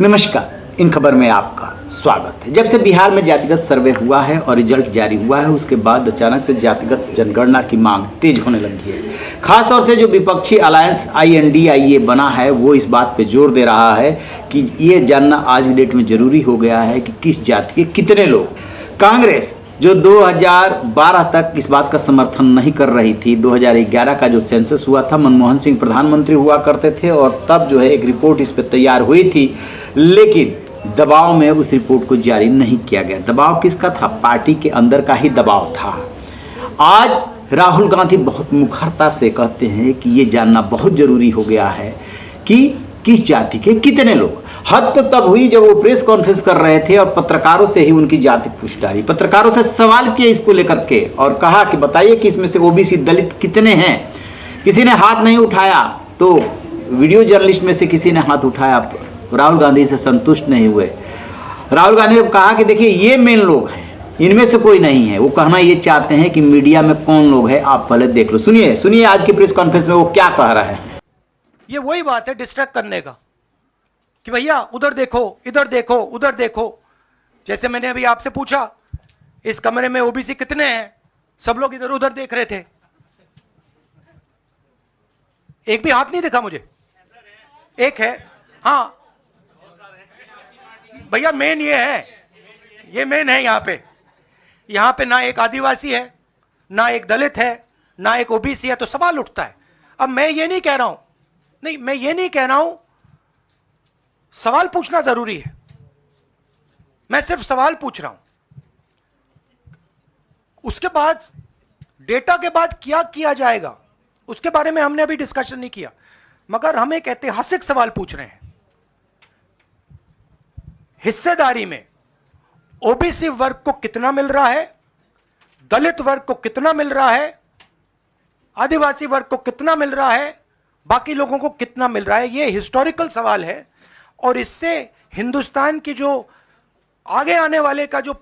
नमस्कार, इन खबर में आपका स्वागत है। जब से बिहार में जातिगत सर्वे हुआ है और रिजल्ट जारी हुआ है, उसके बाद अचानक से जातिगत जनगणना की मांग तेज होने लगी है। खासतौर से जो विपक्षी अलायंस INDIA बना है, वो इस बात पे जोर दे रहा है कि ये जानना आज की डेट में जरूरी हो गया है कि किस जाति के कितने लोग। कांग्रेस जो 2012 तक इस बात का समर्थन नहीं कर रही थी, 2011 का जो सेंसस हुआ था, मनमोहन सिंह प्रधानमंत्री हुआ करते थे और तब जो है एक रिपोर्ट इस पर तैयार हुई थी, लेकिन दबाव में उस रिपोर्ट को जारी नहीं किया गया। दबाव किसका था? पार्टी के अंदर का ही दबाव था। आज राहुल गांधी बहुत मुखरता से कहते हैं कि ये जानना बहुत जरूरी हो गया है कि किस जाति के कितने लोग। हद तो तब हुई जब वो प्रेस कॉन्फ्रेंस कर रहे थे और पत्रकारों से ही उनकी जाति पूछ डाली। पत्रकारों से सवाल किए इसको लेकर के और कहा कि बताइए कि इसमें से OBC दलित कितने हैं। किसी ने हाथ नहीं उठाया, तो वीडियो जर्नलिस्ट में से किसी ने हाथ उठाया। राहुल गांधी से संतुष्ट नहीं हुए। राहुल गांधी ने कहा कि देखिए ये मेन लोग हैं, इनमें से कोई नहीं है। वो कहना ये चाहते हैं कि मीडिया में कौन लोग हैं, आप पहले देख लो। सुनिए आज की प्रेस कॉन्फ्रेंस में वो क्या कह रहे हैं। ये वही बात है डिस्ट्रैक्ट करने का कि भैया उधर देखो, इधर देखो, उधर देखो। जैसे मैंने अभी आपसे पूछा इस कमरे में OBC कितने हैं, सब लोग इधर उधर देख रहे थे, एक भी हाथ नहीं दिखा मुझे। एक है, हाँ भैया मेन ये है, ये मेन है। यहां पे ना एक आदिवासी है, ना एक दलित है, ना एक OBC है, तो सवाल उठता है। अब मैं ये नहीं कह रहा हूं, मैं ये नहीं कह रहा हूं सवाल पूछना जरूरी है, मैं सिर्फ सवाल पूछ रहा हूं। उसके बाद डेटा के बाद क्या किया जाएगा उसके बारे में हमने अभी डिस्कशन नहीं किया, मगर हम एक ऐतिहासिक सवाल पूछ रहे हैं। हिस्सेदारी में OBC वर्ग को कितना मिल रहा है, दलित वर्ग को कितना मिल रहा है, आदिवासी वर्ग को कितना मिल रहा है, बाकी लोगों को कितना मिल रहा है। ये हिस्टोरिकल सवाल है और इससे हिंदुस्तान की जो आगे आने वाले का जो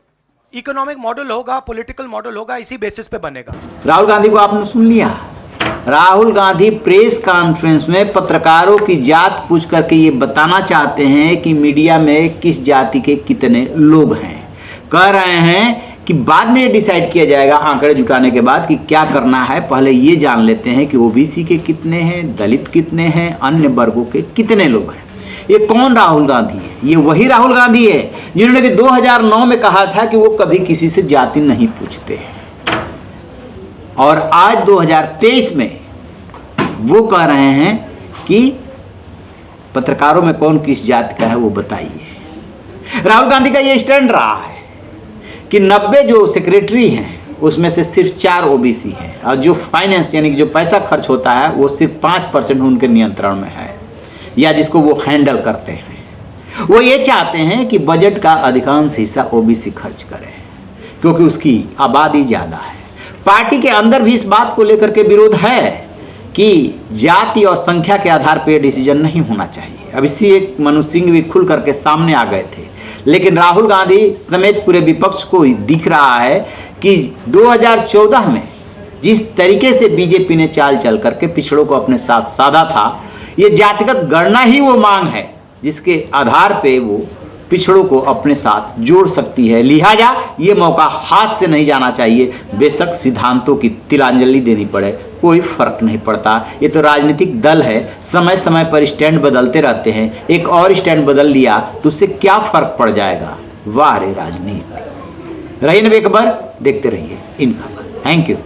इकोनॉमिक मॉडल होगा, पॉलिटिकल मॉडल होगा, इसी बेसिस पे बनेगा। राहुल गांधी को आपने सुन लिया। राहुल गांधी प्रेस कॉन्फ्रेंस में पत्रकारों की जात पूछ करके ये बताना चाहते हैं कि मीडिया में किस जाति के कितने लोग हैं। कह रहे हैं कि बाद में डिसाइड किया जाएगा आंकड़े जुटाने के बाद कि क्या करना है। पहले ये जान लेते हैं कि OBC के कितने हैं, दलित कितने हैं, अन्य वर्गों के कितने लोग हैं। ये कौन राहुल गांधी है? ये वही राहुल गांधी है जिन्होंने कि 2009 में कहा था कि वो कभी किसी से जाति नहीं पूछते हैं, और आज 2023 में वो कह रहे हैं कि पत्रकारों में कौन किस जाति का है वो बताइए। राहुल गांधी का ये स्टैंड रहा है कि 90 जो सेक्रेटरी हैं उसमें से सिर्फ 4 OBC हैं, और जो फाइनेंस यानी कि जो पैसा खर्च होता है वो सिर्फ 5% उनके नियंत्रण में है, या जिसको वो हैंडल करते हैं। वो ये चाहते हैं कि बजट का अधिकांश हिस्सा OBC खर्च करे क्योंकि उसकी आबादी ज़्यादा है। पार्टी के अंदर भी इस बात को लेकर के विरोध है कि जाति और संख्या के आधार पर डिसीजन नहीं होना चाहिए। अब इसी एक मनोज सिंह भी खुल करके सामने आ गए थे, लेकिन राहुल गांधी समेत पूरे विपक्ष को दिख रहा है कि 2014 में जिस तरीके से बीजेपी ने चाल चल करके पिछड़ों को अपने साथ साधा था, ये जातिगत गणना ही वो मांग है जिसके आधार पे वो पिछड़ों को अपने साथ जोड़ सकती है। लिहाजा ये मौका हाथ से नहीं जाना चाहिए। बेशक सिद्धांतों की तिलांजलि देनी पड़े, कोई फर्क नहीं पड़ता। ये तो राजनीतिक दल है, समय समय पर स्टैंड बदलते रहते हैं। एक और स्टैंड बदल लिया तो उससे क्या फर्क पड़ जाएगा। वाह रे राजनीति। रहिए बेखबर, देखते रहिए इन खबर। Thank you.